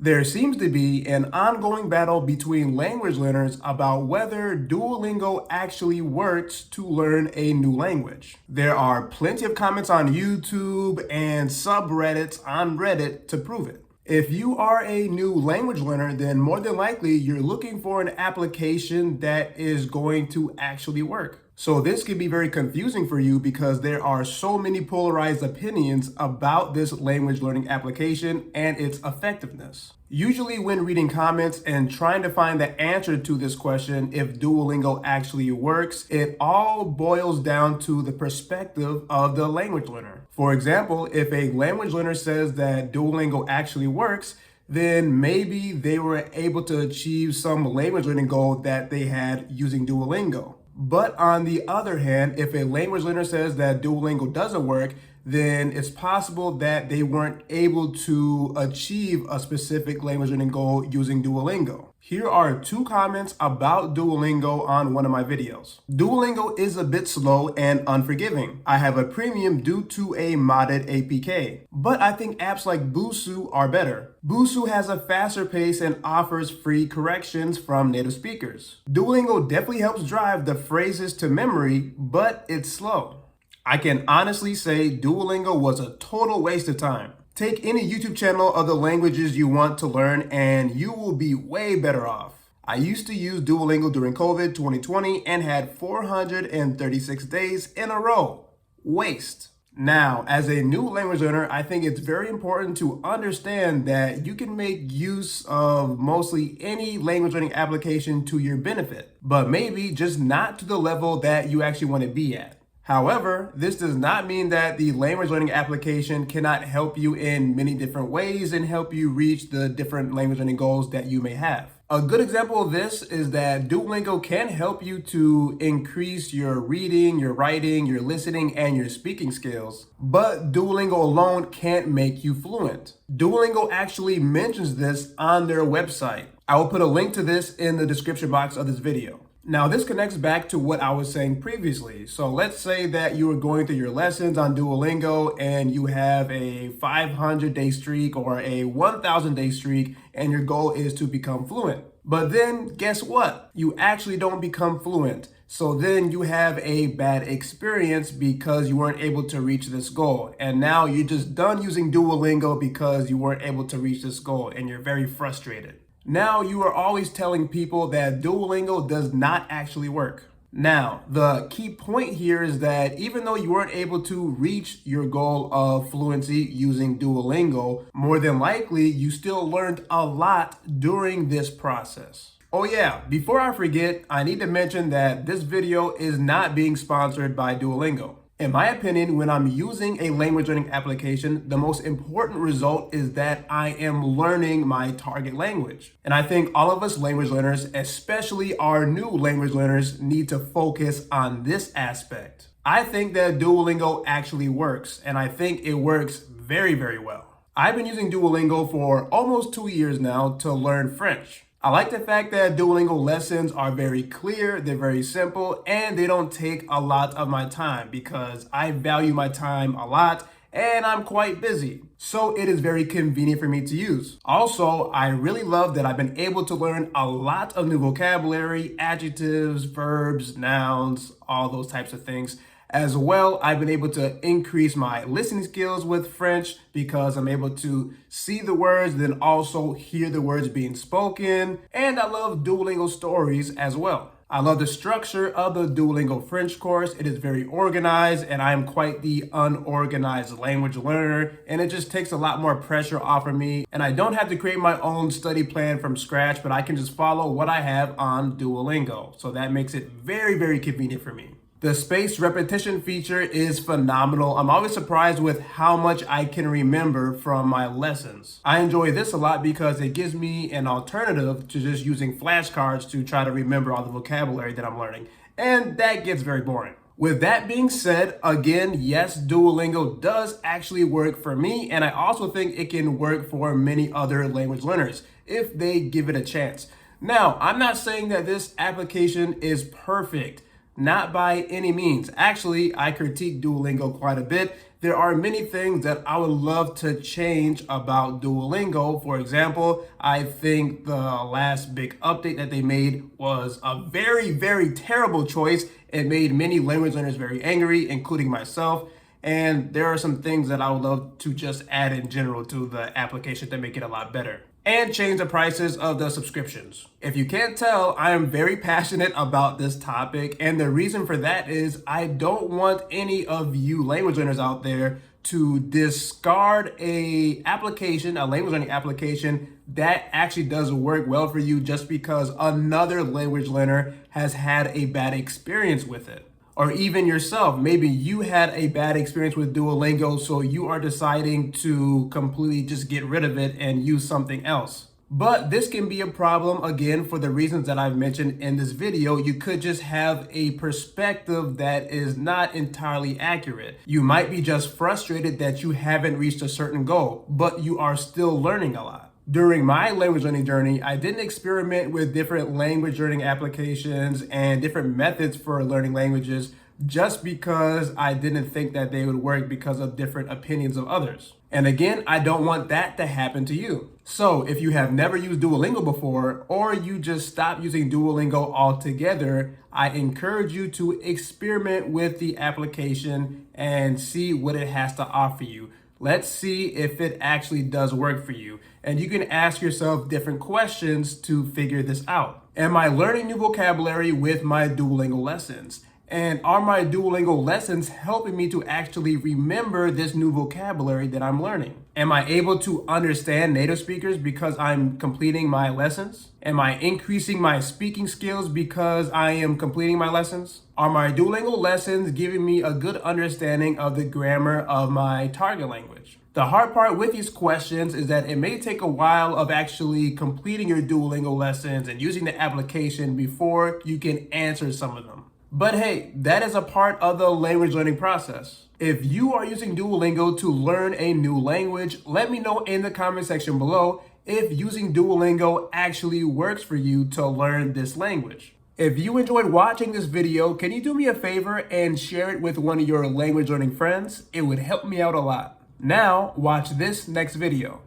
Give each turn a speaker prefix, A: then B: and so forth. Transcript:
A: There seems to be an ongoing battle between language learners about whether Duolingo actually works to learn a new language. There are plenty of comments on YouTube and subreddits on Reddit to prove it. If you are a new language learner, then more than likely you're looking for an application that is going to actually work. So this can be very confusing for you because there are so many polarized opinions about this language learning application and its effectiveness. Usually when reading comments and trying to find the answer to this question, if Duolingo actually works, it all boils down to the perspective of the language learner. For example, if a language learner says that Duolingo actually works, then maybe they were able to achieve some language learning goal that they had using Duolingo. But on the other hand, if a language learner says that Duolingo doesn't work, then it's possible that they weren't able to achieve a specific language learning goal using Duolingo. Here are 2 comments about Duolingo on one of my videos. Duolingo is a bit slow and unforgiving. I have a premium due to a modded APK, but I think apps like Busuu are better. Busuu has a faster pace and offers free corrections from native speakers. Duolingo definitely helps drive the phrases to memory, but it's slow. I can honestly say Duolingo was a total waste of time. Take any YouTube channel of the languages you want to learn and you will be way better off. I used to use Duolingo during COVID 2020 and had 436 days in a row. Waste. Now, as a new language learner, I think it's very important to understand that you can make use of mostly any language learning application to your benefit, but maybe just not to the level that you actually want to be at. However, this does not mean that the language learning application cannot help you in many different ways and help you reach the different language learning goals that you may have. A good example of this is that Duolingo can help you to increase your reading, your writing, your listening, and your speaking skills. But Duolingo alone can't make you fluent. Duolingo actually mentions this on their website. I will put a link to this in the description box of this video. Now, this connects back to what I was saying previously. So let's say that you are going through your lessons on Duolingo and you have a 500-day streak or a 1,000-day streak, and your goal is to become fluent. But then guess what? You actually don't become fluent. So then you have a bad experience because you weren't able to reach this goal. And now you're just done using Duolingo because you weren't able to reach this goal and you're very frustrated. Now you are always telling people that Duolingo does not actually work. Now, the key point here is that even though you weren't able to reach your goal of fluency using Duolingo, more than likely you still learned a lot during this process. Oh yeah, before I forget, I need to mention that this video is not being sponsored by Duolingo. In my opinion, when I'm using a language learning application, the most important result is that I am learning my target language. And I think all of us language learners, especially our new language learners, need to focus on this aspect. I think that Duolingo actually works, and I think it works very, very well. I've been using Duolingo for almost 2 years now to learn French. I like the fact that Duolingo lessons are very clear, they're very simple, and they don't take a lot of my time because I value my time a lot and I'm quite busy. So it is very convenient for me to use. Also, I really love that I've been able to learn a lot of new vocabulary, adjectives, verbs, nouns, all those types of things. As well, I've been able to increase my listening skills with French because I'm able to see the words, then also hear the words being spoken. And I love Duolingo stories as well. I love the structure of the Duolingo French course. It is very organized and I am quite the unorganized language learner, and it just takes a lot more pressure off of me. And I don't have to create my own study plan from scratch, but I can just follow what I have on Duolingo. So that makes it very, very convenient for me. The spaced repetition feature is phenomenal. I'm always surprised with how much I can remember from my lessons. I enjoy this a lot because it gives me an alternative to just using flashcards to try to remember all the vocabulary that I'm learning. And that gets very boring. With that being said, again, yes, Duolingo does actually work for me, and I also think it can work for many other language learners if they give it a chance. Now, I'm not saying that this application is perfect. Not by any means. Actually, I critique Duolingo quite a bit. There are many things that I would love to change about Duolingo. For example, I think the last big update that they made was a very, very terrible choice. It made many language learners very angry, including myself. And there are some things that I would love to just add in general to the application to make it a lot better. And change the prices of the subscriptions. If you can't tell, I am very passionate about this topic, and the reason for that is I don't want any of you language learners out there to discard a language learning application that actually does work well for you just because another language learner has had a bad experience with it. Or even yourself, maybe you had a bad experience with Duolingo, so you are deciding to completely just get rid of it and use something else. But this can be a problem, again, for the reasons that I've mentioned in this video. You could just have a perspective that is not entirely accurate. You might be just frustrated that you haven't reached a certain goal, but you are still learning a lot. During my language learning journey, I didn't experiment with different language learning applications and different methods for learning languages just because I didn't think that they would work because of different opinions of others. And again, I don't want that to happen to you. So if you have never used Duolingo before, or you just stopped using Duolingo altogether, I encourage you to experiment with the application and see what it has to offer you. Let's see if it actually does work for you. And you can ask yourself different questions to figure this out. Am I learning new vocabulary with my Duolingo lessons? And are my Duolingo lessons helping me to actually remember this new vocabulary that I'm learning? Am I able to understand native speakers because I'm completing my lessons? Am I increasing my speaking skills because I am completing my lessons? Are my Duolingo lessons giving me a good understanding of the grammar of my target language? The hard part with these questions is that it may take a while of actually completing your Duolingo lessons and using the application before you can answer some of them. But hey, that is a part of the language learning process. If you are using Duolingo to learn a new language, let me know in the comment section below if using Duolingo actually works for you to learn this language. If you enjoyed watching this video, can you do me a favor and share it with one of your language learning friends? It would help me out a lot. Now, watch this next video.